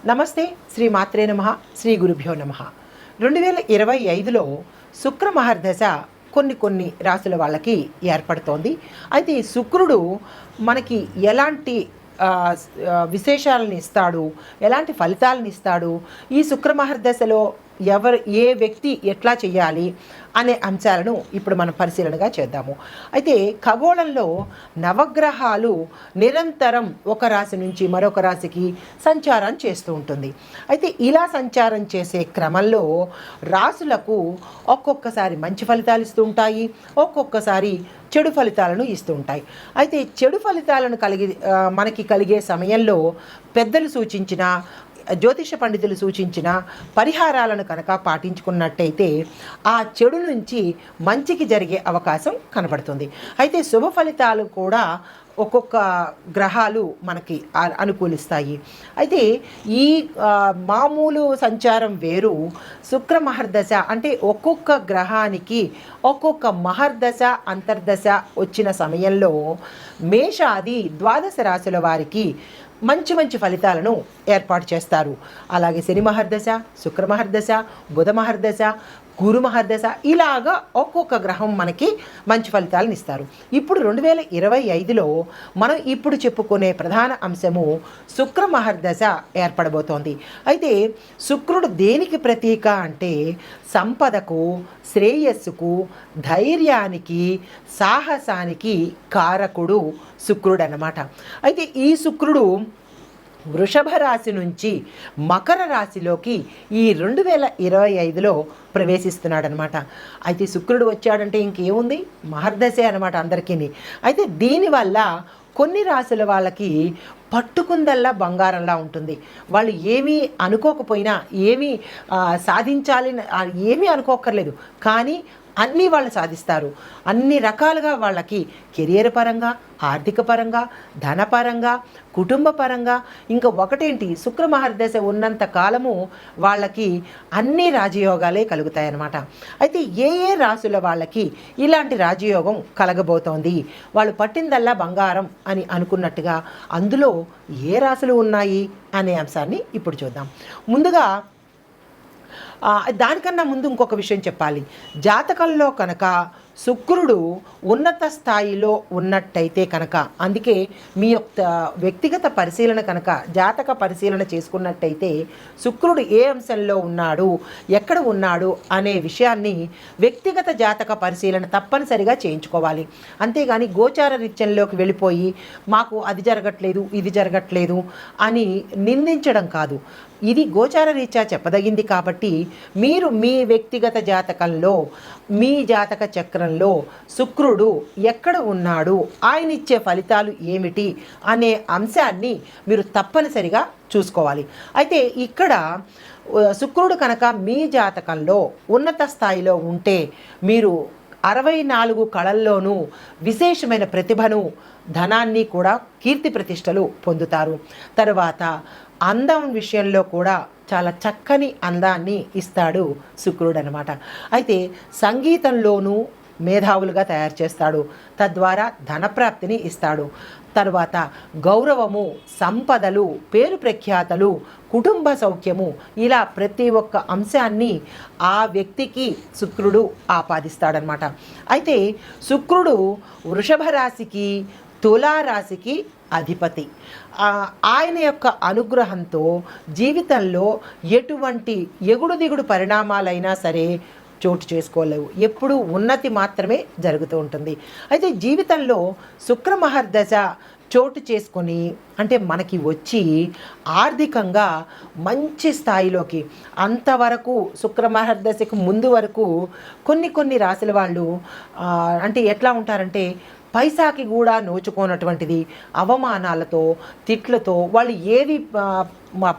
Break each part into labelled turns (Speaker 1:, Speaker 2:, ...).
Speaker 1: నమస్తే. శ్రీ మాత్రే నమః. శ్రీ గురుభ్యో నమః. 2025లో శుక్ర మహర్దశ కొన్ని రాశుల వాళ్ళకి ఏర్పడుతోంది. అయితే ఈ శుక్రుడు మనకి ఎలాంటి విశేషాలను ఇస్తాడు, ఎలాంటి ఫలితాలను ఇస్తాడు, ఈ శుక్ర మహర్దశలో ఏ వ్యక్తి ఎట్లా చేయాలి అనే అంశాలను ఇప్పుడు మనం పరిశీలనగా చేద్దాము. అయితే ఖగోళంలో నవగ్రహాలు నిరంతరం ఒక రాశి నుంచి మరొక రాశికి సంచారం చేస్తూ ఉంటుంది. అయితే ఇలా సంచారం చేసే క్రమంలో రాశులకు ఒక్కొక్కసారి మంచి ఫలితాలు ఇస్తూ ఉంటాయి, ఒక్కొక్కసారి చెడు ఫలితాలను ఇస్తూ ఉంటాయి. అయితే చెడు ఫలితాలను మనకి కలిగే సమయంలో పెద్దలు సూచించిన, జ్యోతిష పండితులు సూచించిన పరిహారాలను కనుక పాటించుకున్నట్టయితే ఆ చెడు నుంచి మంచికి జరిగే అవకాశం కనబడుతుంది. అయితే శుభ ఫలితాలు కూడా ఒక్కొక్క గ్రహాలు మనకి అనుకూలిస్తాయి. అయితే ఈ మామూలు సంచారం వేరు, శుక్ర మహర్దశ అంటే ఒక్కొక్క గ్రహానికి ఒక్కొక్క మహర్దశ అంతర్దశ వచ్చిన సమయంలో మేషాది ద్వాదశ రాశుల వారికి మంచి ఫలితాలను ఏర్పాటు చేస్తారు. అలాగే శని మహర్దశ, శుక్ర మహర్దశ, బుధ మహర్దశ, గురు మహర్దశ ఇలాగా ఒక్కొక్క గ్రహం మనకి మంచి ఫలితాలను ఇస్తారు. ఇప్పుడు 2025లో మనం ఇప్పుడు చెప్పుకునే ప్రధాన అంశము శుక్ర మహర్దశ ఏర్పడబోతోంది. అయితే శుక్రుడు దేనికి ప్రతీక అంటే సంపదకు, శ్రేయస్సుకు, ధైర్యానికి, సాహసానికి కారకుడు శుక్రుడు అన్నమాట. అయితే ఈ శుక్రుడు వృషభ రాశి నుంచి మకర రాశిలోకి ఈ 2025లో ప్రవేశిస్తున్నాడనమాట. అయితే శుక్రుడు వచ్చాడంటే ఇంకేముంది, మహర్దశే అనమాట అందరికీ. అయితే దీనివల్ల కొన్ని రాశుల వాళ్ళకి పట్టుకుందల్లా బంగారంలా ఉంటుంది. వాళ్ళు ఏమీ అనుకోకపోయినా, ఏమీ సాధించాలి ఏమీ అనుకోక్కర్లేదు, కానీ అన్నీ వాళ్ళు సాధిస్తారు. అన్ని రకాలుగా వాళ్ళకి కెరియర్ పరంగా, ఆర్థిక పరంగా, ధనపరంగా, కుటుంబ పరంగా, ఇంకా ఒకటేంటి శుక్ర మహర్దశ ఉన్నంత కాలము వాళ్ళకి అన్ని రాజయోగాలే కలుగుతాయన్నమాట. అయితే ఏ రాశుల వాళ్ళకి ఇలాంటి రాజయోగం కలగబోతోంది, వాళ్ళు పట్టిందల్లా బంగారం అని అనుకున్నట్టుగా అందులో ఏ రాశులు ఉన్నాయి అనే అంశాన్ని ఇప్పుడు చూద్దాం. ముందుగా దానికన్నా ముందు ఇంకొక విషయం చెప్పాలి. జాతకంలో కనుక శుక్రుడు ఉన్నత స్థాయిలో ఉన్నట్టయితే కనుక, అందుకే మీ యొక్క వ్యక్తిగత పరిశీలన కనుక జాతక పరిశీలన చేసుకున్నట్టయితే శుక్రుడు ఏ అంశంలో ఉన్నాడు, ఎక్కడ ఉన్నాడు అనే విషయాన్ని వ్యక్తిగత జాతక పరిశీలన తప్పనిసరిగా చేయించుకోవాలి. అంతేగాని గోచార రీత్యంలోకి వెళ్ళిపోయి మాకు అది జరగట్లేదు, ఇది జరగట్లేదు అని నిందించడం కాదు. ఇది గోచార రీత్యా చెప్పదగింది కాబట్టి మీరు మీ వ్యక్తిగత జాతకంలో, మీ జాతక చక్రంలో శుక్రుడు ఎక్కడ ఉన్నాడు, ఆయన ఇచ్చే ఫలితాలు ఏమిటి అనే అంశాన్ని మీరు తప్పనిసరిగా చూసుకోవాలి. అయితే ఇక్కడ శుక్రుడు కనుక మీ జాతకంలో ఉన్నత స్థాయిలో ఉంటే మీరు 64 కళల్లోనూ విశేషమైన ప్రతిభను, ధనాన్ని కూడా, కీర్తి ప్రతిష్టలు పొందుతారు. తర్వాత అందం విషయంలో కూడా చాలా చక్కని అందాన్ని ఇస్తాడు శుక్రుడు అనమాట. అయితే సంగీతంలోనూ మేధావులుగా తయారు చేస్తాడు, తద్వారా ధనప్రాప్తిని ఇస్తాడు. తర్వాత గౌరవము, సంపదలు, పేరు ప్రఖ్యాతలు, కుటుంబ సౌఖ్యము, ఇలా ప్రతి ఒక్క అంశాన్ని ఆ వ్యక్తికి శుక్రుడు ఆపాదిస్తాడనమాట. అయితే శుక్రుడు వృషభ రాశికి, తులారాశికి అధిపతి. ఆయన యొక్క అనుగ్రహంతో జీవితంలో ఎటువంటి ఎగుడు దిగుడు పరిణామాలైనా సరే చోటు చేసుకోలేవు, ఎప్పుడూ ఉన్నతి మాత్రమే జరుగుతూ ఉంటుంది. అయితే జీవితంలో శుక్ర మహర్దశ చోటు చేసుకొని అంటే మనకి వచ్చి ఆర్థికంగా మంచి స్థాయిలోకి, అంతవరకు శుక్ర మహర్దశకు ముందు వరకు కొన్ని రాశుల వాళ్ళు అంటే ఎట్లా ఉంటారంటే పైసాకి కూడా నోచుకోనటువంటిది, అవమానాలతో, తిట్లతో వాళ్ళు ఏది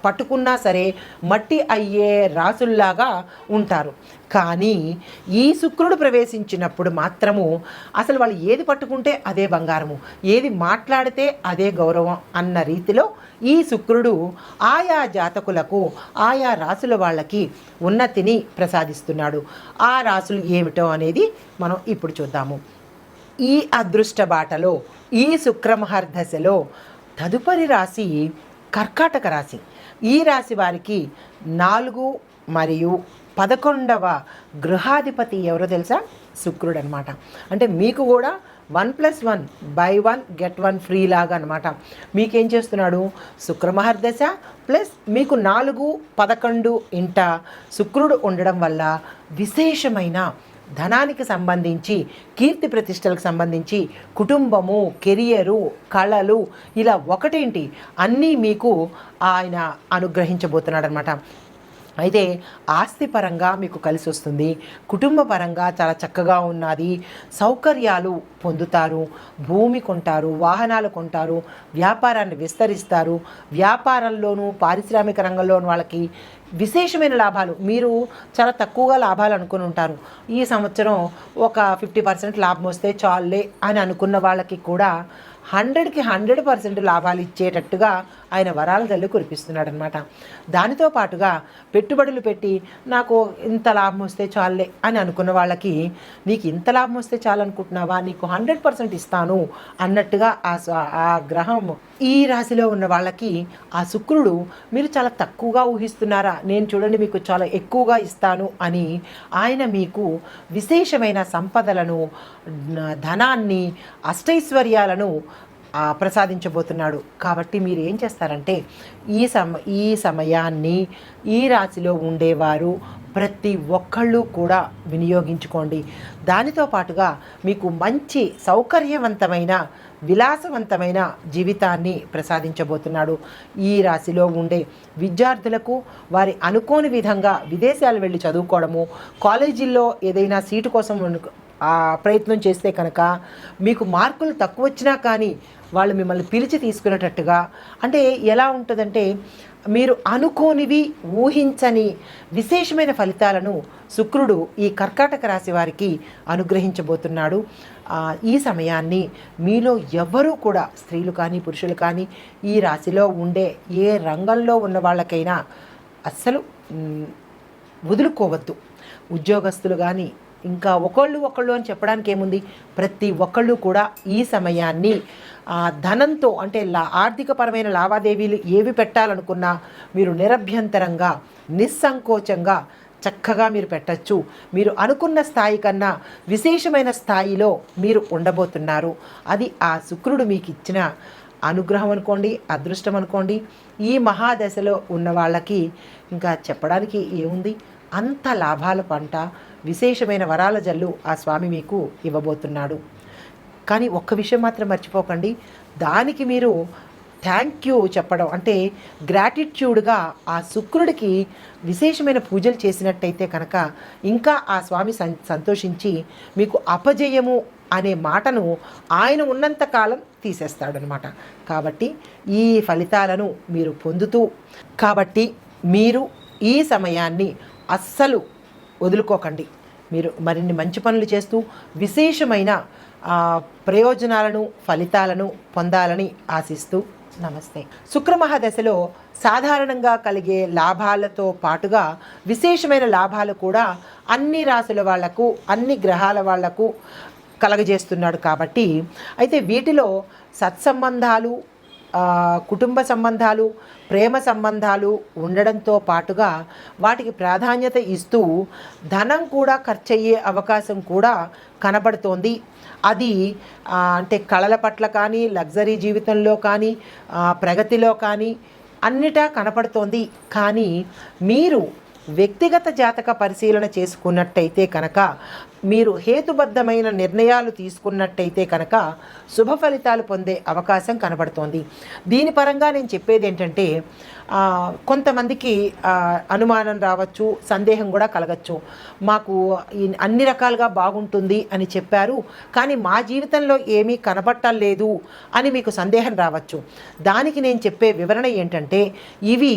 Speaker 1: పట్టుకున్నా సరే మట్టి అయ్యే రాసుల్లాగా ఉంటారు. కానీ ఈ శుక్రుడు ప్రవేశించినప్పుడు మాత్రము అసలు వాళ్ళు ఏది పట్టుకుంటే అదే బంగారము, ఏది మాట్లాడితే అదే గౌరవం అన్న రీతిలో ఈ శుక్రుడు ఆయా జాతకులకు, ఆయా రాసుల వాళ్ళకి ఉన్నతిని ప్రసాదిస్తున్నాడు. ఆ రాసులు ఏమిటో అనేది మనం ఇప్పుడు చూద్దాము. ఈ అదృష్ట బాటలో ఈ శుక్ర మహర్దశలో తదుపరి రాశి కర్కాటక రాశి. ఈ రాశి వారికి 4 మరియు 11వ గృహాధిపతి ఎవరో తెలుసా? శుక్రుడు అనమాట. అంటే మీకు కూడా 1+1 బై 1 గెట్ 1 ఫ్రీ లాగా అనమాట. మీకేం చేస్తున్నాడు? శుక్రమహర్దశ ప్లస్ మీకు 4, 11 ఇంట శుక్రుడు ఉండడం వల్ల విశేషమైన ధనానికి సంబంధించి, కీర్తి ప్రతిష్టలకు సంబంధించి, కుటుంబము, కెరియరు, కళలు, ఇలా ఒకటేంటి అన్నీ మీకు ఆయన అనుగ్రహించబోతున్నాడు అనమాట. అయితే ఆస్తి పరంగా మీకు కలిసి వస్తుంది, కుటుంబ పరంగా చాలా చక్కగా ఉన్నది, సౌకర్యాలు పొందుతారు, భూమి కొంటారు, వాహనాలు కొంటారు, వ్యాపారాన్ని విస్తరిస్తారు. వ్యాపారంలోనూ పారిశ్రామిక రంగంలోనూ వాళ్ళకి విశేషమైన లాభాలు. మీరు చాలా తక్కువగా లాభాలు అనుకుని ఉంటారు. ఈ సంవత్సరం ఒక 50% లాభం వస్తే చాలులే అని అనుకున్న వాళ్ళకి కూడా 100కి 100% లాభాలు ఇచ్చేటట్టుగా ఆయన వరాల జల్లు కురిపిస్తున్నాడు అనమాట. దానితో పాటుగా పెట్టుబడులు పెట్టి నాకు ఇంత లాభం వస్తే చాలులే అని అనుకున్న వాళ్ళకి, నీకు ఇంత లాభం వస్తే చాలు అనుకుంటున్నావా, నీకు 100% ఇస్తాను అన్నట్టుగా ఆ గ్రహం ఈ రాశిలో ఉన్న వాళ్ళకి, ఆ శుక్రుడు మీరు చాలా తక్కువగా ఊహిస్తున్నారా, నేను చూడండి మీకు చాలా ఎక్కువగా ఇస్తాను అని ఆయన మీకు విశేషమైన సంపదలను, ధనాన్ని, అష్టైశ్వర్యాలను ప్రసాదించబోతున్నాడు. కాబట్టి మీరు ఏం చేస్తారంటే ఈ సమయాన్ని ఈ రాశిలో ఉండేవారు ప్రతి ఒక్కళ్ళు కూడా వినియోగించుకోండి. దానితో పాటుగా మీకు మంచి సౌకర్యవంతమైన, విలాసవంతమైన జీవితాన్ని ప్రసాదించబోతున్నాడు. ఈ రాశిలో ఉండే విద్యార్థులకు వారి అనుకోని విధంగా విదేశాలు వెళ్ళి చదువుకోవడము, కాలేజీల్లో ఏదైనా సీటు కోసం ప్రయత్నం చేస్తే కనుక మీకు మార్కులు తక్కువ వచ్చినా కానీ వాళ్ళు మిమ్మల్ని పిలిచి తీసుకునేటట్టుగా, అంటే ఎలా ఉంటుందంటే మీరు అనుకోనివి, ఊహించని విశేషమైన ఫలితాలను శుక్రుడు ఈ కర్కాటక రాశి వారికి అనుగ్రహించబోతున్నాడు. ఈ సమయాన్ని మీలో ఎవరూ కూడా, స్త్రీలు కానీ పురుషులు కానీ, ఈ రాశిలో ఉండే ఏ రంగంలో ఉన్న వాళ్ళకైనా అస్సలు వదులుకోవద్దు. ఉద్యోగస్తులు కానీ, ఇంకా ఒకళ్ళు అని చెప్పడానికి ఏముంది, ప్రతి ఒక్కళ్ళు కూడా ఈ సమయాన్ని ధనంతో, అంటే ఆర్థికపరమైన లావాదేవీలు ఏవి పెట్టాలనుకున్నా మీరు నిరభ్యంతరంగా, నిస్సంకోచంగా చక్కగా మీరు పెట్టచ్చు. మీరు అనుకున్న స్థాయి కన్నా విశేషమైన స్థాయిలో మీరు ఉండబోతున్నారు. అది ఆ శుక్రుడు మీకు ఇచ్చిన అనుగ్రహం అనుకోండి, అదృష్టం అనుకోండి. ఈ మహాదశలో ఉన్న వాళ్ళకి ఇంకా చెప్పడానికి ఏముంది, అంత లాభాల పంట, విశేషమైన వరాల జల్లు ఆ స్వామి మీకు ఇవ్వబోతున్నాడు. కానీ ఒక్క విషయం మాత్రం మర్చిపోకండి, దానికి మీరు థ్యాంక్ యూ చెప్పడం, అంటే గ్రాటిట్యూడ్గా ఆ శుక్రుడికి విశేషమైన పూజలు చేసినట్టయితే కనుక ఇంకా ఆ స్వామి సంతోషించి మీకు అపజయము అనే మాటను ఆయన ఉన్నంతకాలం తీసేస్తాడనమాట. కాబట్టి ఈ ఫలితాలను మీరు పొందుతూ, కాబట్టి మీరు ఈ సమయాన్ని అస్సలు వదులుకోకండి. మీరు మరిన్ని మంచి పనులు చేస్తూ విశేషమైన ప్రయోజనాలను, ఫలితాలను పొందాలని ఆశిస్తూ నమస్తే. శుక్రమహాదశలో సాధారణంగా కలిగే లాభాలతో పాటుగా విశేషమైన లాభాలు కూడా అన్ని రాశుల వాళ్లకు, అన్ని గ్రహాల వాళ్లకు కలగజేస్తున్నాడు. కాబట్టి అయితే వీటిలో సత్సంబంధాలు, కుటుంబ సంబంధాలు, ప్రేమ సంబంధాలు ఉండడంతో పాటుగా వాటికి ప్రాధాన్యత ఇస్తూ ధనం కూడా ఖర్చయ్యే అవకాశం కూడా కనబడుతోంది. అది అంటే కళల పట్ల కానీ, లగ్జరీ జీవితంలో కానీ, ప్రగతిలో కానీ అన్నిటా కనపడుతోంది. కానీ మీరు వ్యక్తిగత జాతక పరిశీలన చేసుకున్నట్టయితే కనుక, మీరు హేతుబద్ధమైన నిర్ణయాలు తీసుకున్నట్టయితే కనుక శుభ ఫలితాలు పొందే అవకాశం కనబడుతోంది. దీని పరంగా నేను చెప్పేది ఏంటంటే, కొంతమందికి అనుమానం రావచ్చు, సందేహం కూడా కలగచ్చు. మాకు అన్ని రకాలుగా బాగుంటుంది అని చెప్పారు, కానీ మా జీవితంలో ఏమీ కనబట్టలేదు అని మీకు సందేహం రావచ్చు. దానికి నేను చెప్పే వివరణ ఏంటంటే, ఇవి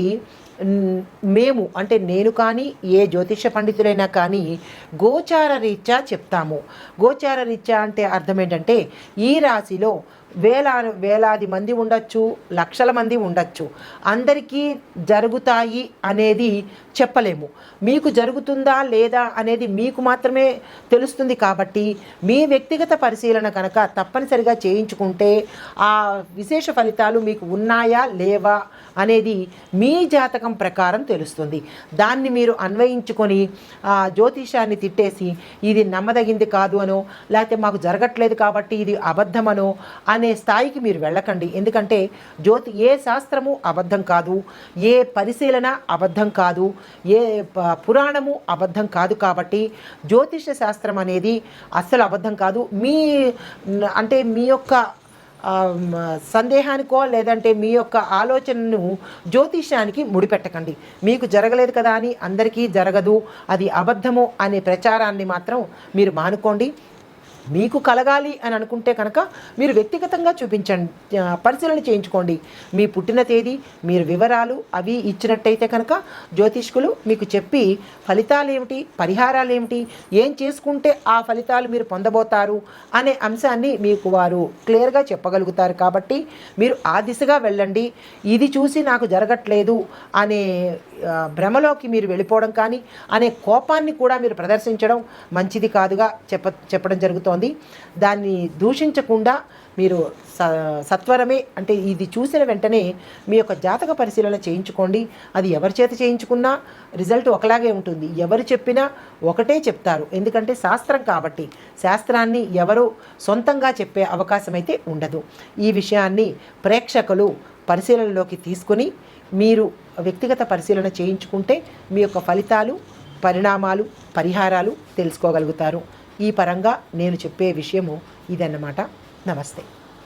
Speaker 1: మేము, అంటే నేను కానీ ఏ జ్యోతిష పండితులైనా కానీ గోచార రీత్యా చెప్తాము. గోచార రీత్యా అంటే అర్థం ఏంటంటే, ఈ రాశిలో వేలాది మంది ఉండొచ్చు, లక్షల మంది ఉండొచ్చు, అందరికీ జరుగుతాయి అనేది చెప్పలేము. మీకు జరుగుతుందా లేదా అనేది మీకు మాత్రమే తెలుస్తుంది. కాబట్టి మీ వ్యక్తిగత పరిశీలన కనుక తప్పనిసరిగా చేయించుకుంటే ఆ విశేష ఫలితాలు మీకు ఉన్నాయా లేవా అనేది మీ జాతకం ప్రకారం తెలుస్తుంది. దాన్ని మీరు అన్వయించుకొని జ్యోతిషాన్ని తిట్టేసి ఇది నమ్మదగింది కాదు అనో, లేకపోతే మాకు జరగట్లేదు కాబట్టి ఇది అబద్ధమనో అనే స్థాయికి మీరు వెళ్ళకండి. ఎందుకంటే ఏ శాస్త్రము అబద్ధం కాదు, ఏ పరిశీలన అబద్ధం కాదు, ఏ పురాణము అబద్ధం కాదు. కాబట్టి జ్యోతిష శాస్త్రం అనేది అస్సలు అబద్ధం కాదు. అంటే మీ యొక్క సందేహానికో లేదంటే మీ యొక్క ఆలోచనను జ్యోతిష్యానికి ముడిపెట్టకండి. మీకు జరగలేదు కదా అని అందరికీ జరగదు, అది అబద్ధము అనే ప్రచారాన్ని మాత్రం మీరు మానుకోండి. మీకు కలగాలి అని అనుకుంటే కనుక మీరు వ్యక్తిగతంగా పరిశీలన చేయించుకోండి. మీ పుట్టిన తేదీ, మీరు వివరాలు అవి ఇచ్చినట్టయితే కనుక జ్యోతిష్కులు మీకు చెప్పి ఫలితాలు ఏమిటి, పరిహారాలు ఏమిటి, ఏం చేసుకుంటే ఆ ఫలితాలు మీరు పొందబోతారు అనే అంశాన్ని మీకు వారు క్లియర్గా చెప్పగలుగుతారు. కాబట్టి మీరు ఆ దిశగా వెళ్ళండి. ఇది చూసి నాకు జరగట్లేదు అనే భ్రమలోకి మీరు వెళ్ళిపోవడం కానీ, అనే కోపాన్ని కూడా మీరు ప్రదర్శించడం మంచిది కాదుగా చెప్పడం జరుగుతోంది. దాన్ని దూషించకుండా మీరు సత్వరమే, అంటే ఇది చూసిన వెంటనే మీ యొక్క జాతక పరిశీలన చేయించుకోండి. అది ఎవరి చేత చేయించుకున్నా రిజల్ట్ ఒకలాగే ఉంటుంది. ఎవరు చెప్పినా ఒకటే చెప్తారు. ఎందుకంటే శాస్త్రం కాబట్టి శాస్త్రాన్ని ఎవరు సొంతంగా చెప్పే అవకాశం అయితే ఉండదు. ఈ విషయాన్ని ప్రేక్షకులు పరిశీలనలోకి తీసుకుని మీరు వ్యక్తిగత పరిశీలన చేయించుకుంటే మీ యొక్క ఫలితాలు, పరిణామాలు, పరిహారాలు తెలుసుకోగలుగుతారు. ఈ పరంగా నేను చెప్పే విషయము ఇదన్నమాట. నమస్తే.